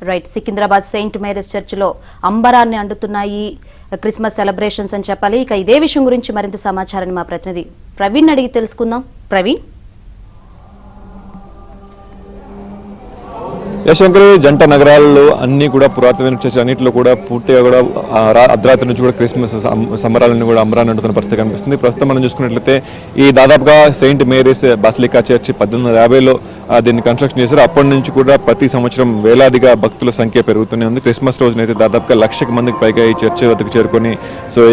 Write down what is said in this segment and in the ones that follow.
Right, Secunderabad Saint Mary's చర్చిలో అంబరాన్ని అండుతున్నాయి Christmas celebrations అని చెప్పాలి. ఇక ఇదే విషయం గురించి మరింత సమాచారాన్ని మా ప్రతినిధి ప్రవీణ్ అడిగి తెలుసుకుందాం. ప్రవీణ్. యశంకర్, జంట నగరాల్లో అన్ని కూడా పురాతనమైన చర్చ అన్నింటిలో కూడా పూర్తిగా కూడా అర్ధరాత్రి నుంచి కూడా క్రిస్మస్ సంబరాలన్నీ కూడా అంబరాన్ని అంటున్న పరిస్థితి కనిపిస్తుంది. ప్రస్తుతం మనం చూసుకున్నట్లయితే ఈ దాదాపుగా సెయింట్ మేరీస్ బసిలికా చర్చి 1850లో దీన్ని కన్స్ట్రక్షన్ చేశారు. అప్పటి నుంచి కూడా ప్రతి సంవత్సరం వేలాదిగా భక్తుల సంఖ్య పెరుగుతూనే ఉంది. క్రిస్మస్ రోజునైతే దాదాపుగా 1,00,000 మందికి పైగా ఈ చర్చి వద్దకు చేరుకొని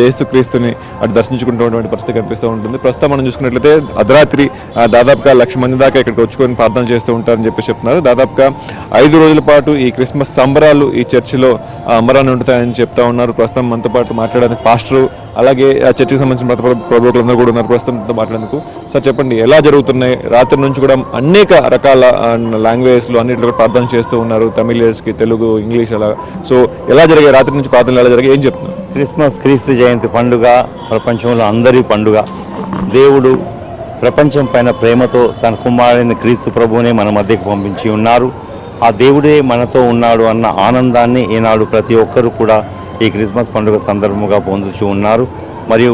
యేసుక్రీస్తుని అటు దర్శించుకుంటున్నటువంటి పరిస్థితి కనిపిస్తూ ఉంటుంది. ప్రస్తుతం మనం చూసుకున్నట్లయితే అర్ధరాత్రి దాదాపుగా 1,00,000 మంది దాకా ఇక్కడికి వచ్చుకొని ప్రార్థన చేస్తూ ఉంటారని చెప్పి చెప్తున్నారు. దాదాపుగా 5 రోజుల పాటు ఈ క్రిస్మస్ సంబరాలు ఈ చర్చిలో అంబరాన్ని ఉంటాయని చెప్తా ఉన్నారు. ప్రస్తుతం మనతో పాటు మాట్లాడడానికి పాస్టరు, అలాగే ఆ చర్చికి సంబంధించిన ప్రభుత్వాలందరూ కూడా ఉన్నారు ప్రస్తుతంతో మాట్లాడేందుకు. సార్ చెప్పండి, ఎలా జరుగుతున్నాయి? రాత్రి నుంచి కూడా అనేక రకాల లాంగ్వేజ్లో అన్నింటిలో ప్రార్థన చేస్తూ ఉన్నారు, తమిళకి, తెలుగు, ఇంగ్లీష్ అలా. సో ఎలా జరిగాయి రాత్రి నుంచి ప్రార్థనలు, ఎలా జరిగాయి, ఏం చెప్తున్నారు? క్రిస్మస్ క్రీస్తు జయంతి పండుగ ప్రపంచంలో అందరి పండుగ. దేవుడు ప్రపంచం పైన ప్రేమతో తన కుమారుని క్రీస్తు ప్రభువునే మన మధ్యకు పంపించి ఉన్నారు. ఆ దేవుడే మనతో ఉన్నాడు అన్న ఆనందాన్ని ఈనాడు ప్రతి ఒక్కరూ కూడా ఈ క్రిస్మస్ పండుగ సందర్భంగా పొందుతూ ఉన్నారు. మరియు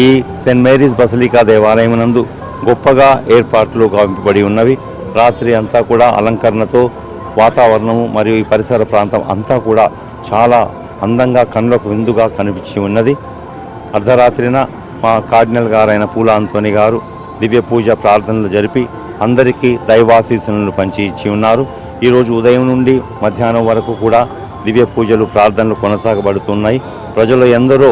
ఈ సెయింట్ మేరీస్ బసిలికా దేవాలయం నందు గొప్పగా ఏర్పాట్లు గావింపబడి ఉన్నవి. రాత్రి అంతా కూడా అలంకరణతో వాతావరణము మరియు ఈ పరిసర ప్రాంతం అంతా కూడా చాలా అందంగా కన్నులకు విందుగా కనిపించి ఉన్నది. అర్ధరాత్రిన మా కార్డినల్ గారైన పూల ఆంటోనీ గారు దివ్య పూజ ప్రార్థనలు జరిపి అందరికీ దైవాశీస్సులను పంచి ఇచ్చి ఉన్నారు. ఈరోజు ఉదయం నుండి మధ్యాహ్నం వరకు కూడా దివ్య పూజలు ప్రార్థనలు కొనసాగబడుతున్నాయి. ప్రజలు ఎందరో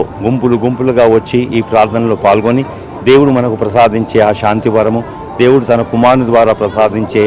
గుంపులుగా వచ్చి ఈ ప్రార్థనలో పాల్గొని దేవుడు మనకు ప్రసాదించే ఆ శాంతి వరము, దేవుడు తన కుమారుని ద్వారా ప్రసాదించే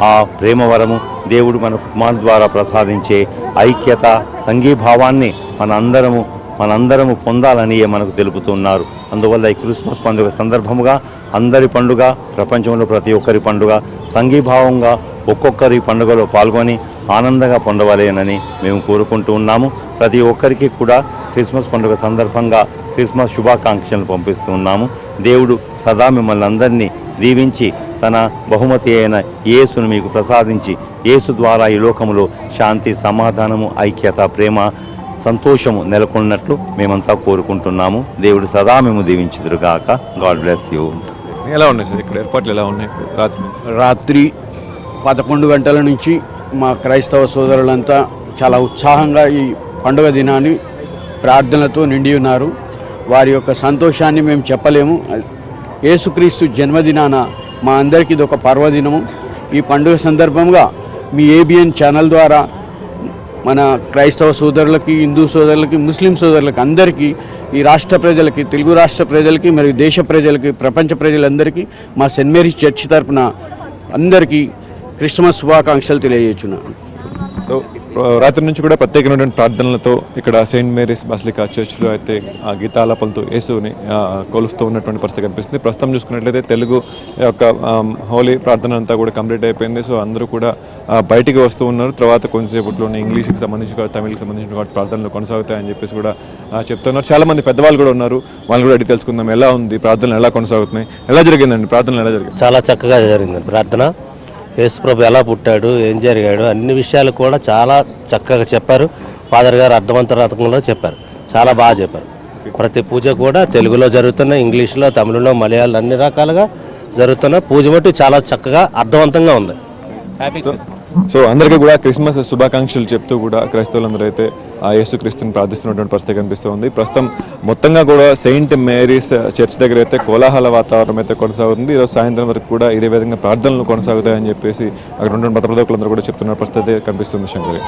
ఆ ప్రేమ వరము, దేవుడు మన కుమారుని ద్వారా ప్రసాదించే ఐక్యత, సంఘీభావాన్ని మనందరము పొందాలని మనకు తెలుపుతున్నారు. అందువల్ల ఈ క్రిస్మస్ పండుగ సందర్భముగా అందరి పండుగ, ప్రపంచంలో ప్రతి ఒక్కరి పండుగ, సంఘీభావంగా ఒక్కొక్కరి పండుగలో పాల్గొని ఆనందంగా పొందవలేనని మేము కోరుకుంటూ ఉన్నాము. ప్రతి ఒక్కరికి కూడా క్రిస్మస్ పండుగ సందర్భంగా క్రిస్మస్ శుభాకాంక్షలు పంపిస్తూ ఉన్నాము. దేవుడు సదా మిమ్మల్ని అందరినీ దీవించి తన బహుమతి అయిన యేసును మీకు ప్రసాదించి యేసు ద్వారా ఈ లోకములో శాంతి, సమాధానము, ఐక్యత, ప్రేమ, సంతోషము నెలకొన్నట్లు మేమంతా కోరుకుంటున్నాము. దేవుడు సదా మేము దీవించుదురుగాక. God bless you. ఎలా ఉన్నాయి సార్ ఇక్కడ ఏర్పాట్లు, ఎలా ఉన్నాయి? రాత్రి 11 గంటల నుంచి మా క్రైస్తవ సోదరులంతా చాలా ఉత్సాహంగా ఈ పండుగ దినాన్ని ప్రార్థనలతో నిండి ఉన్నారు. వారి యొక్క సంతోషాన్ని మేము చెప్పలేము. యేసుక్రీస్తు జన్మదినాన మా అందరికీ ఇది ఒక పర్వదినము. ఈ పండుగ సందర్భంగా మీ ఏబిఎన్ ఛానల్ ద్వారా మన క్రైస్తవ సోదరులకి, హిందూ సోదరులకి, ముస్లిం సోదరులకి అందరికీ, ఈ రాష్ట్ర ప్రజలకి, తెలుగు రాష్ట్ర ప్రజలకి మరియు దేశ ప్రజలకి, ప్రపంచ ప్రజలందరికీ మా సెయింట్ మేరీస్ చర్చి తరఫున అందరికీ క్రిస్మస్ శుభాకాంక్షలు తెలియజేస్తున్నాను. సో రాత్రి నుంచి కూడా ప్రత్యేకమైనటువంటి ప్రార్థనలతో ఇక్కడ సెయింట్ మేరీస్ బసిలికా చర్చ్లో అయితే ఆ గీతాలాపలతో యేసుని కొలుస్తూ ఉన్నటువంటి పరిస్థితి కనిపిస్తుంది. ప్రస్తుతం చూసుకున్నట్లయితే తెలుగు యొక్క హోలీ ప్రార్థన అంతా కూడా కంప్లీట్ అయిపోయింది. సో అందరూ కూడా బయటికి వస్తూ ఉన్నారు. తర్వాత కొంచెంసేపట్లోనే ఇంగ్లీష్కి సంబంధించి, తమిళకి సంబంధించిన ప్రార్థనలు కొనసాగుతాయని చెప్పేసి కూడా చెప్తున్నారు. చాలామంది పెద్దవాళ్ళు కూడా ఉన్నారు, వాళ్ళు కూడా అడిగి తెలుసుకుందాం ఎలా ఉంది, ప్రార్థనలు ఎలా కొనసాగుతున్నాయి, ఎలా జరిగిందండి ప్రార్థనలు, ఎలా జరిగింది? చాలా చక్కగా జరిగింది ప్రార్థన. యేసుప్రభు ఎలా పుట్టాడు, ఏం జరిగాడు, అన్ని విషయాలు కూడా చాలా చక్కగా చెప్పారు. ఫాదర్ గారు అర్థవంతరకంలో చెప్పారు, చాలా బాగా చెప్పారు. ప్రతి పూజ కూడా తెలుగులో జరుగుతున్నాయి, ఇంగ్లీష్లో, తమిళంలో, మలయాళం అన్ని రకాలుగా జరుగుతున్న పూజ బట్టి చాలా చక్కగా అర్థవంతంగా ఉంది. సో అందరికీ కూడా క్రిస్మస్ శుభాకాంక్షలు చెప్తూ కూడా క్రైస్తవులందరూ అయితే ఆ యేసుక్రీస్తుని ప్రార్థిస్తున్నటువంటి పరిస్థితి కనిపిస్తూ ఉంది. ప్రస్తుతం మొత్తంగా కూడా సెయింట్ మేరీస్ చర్చ్ దగ్గర అయితే కోలాహల వాతావరణం అయితే కొనసాగుతుంది. ఈరోజు సాయంత్రం వరకు కూడా ఇదే విధంగా ప్రార్థనలు కొనసాగుతాయని చెప్పేసి అక్కడ ఉన్న ప్రజలందరూ కూడా చెప్తున్న పరిస్థితి కనిపిస్తుంది. శంకరి.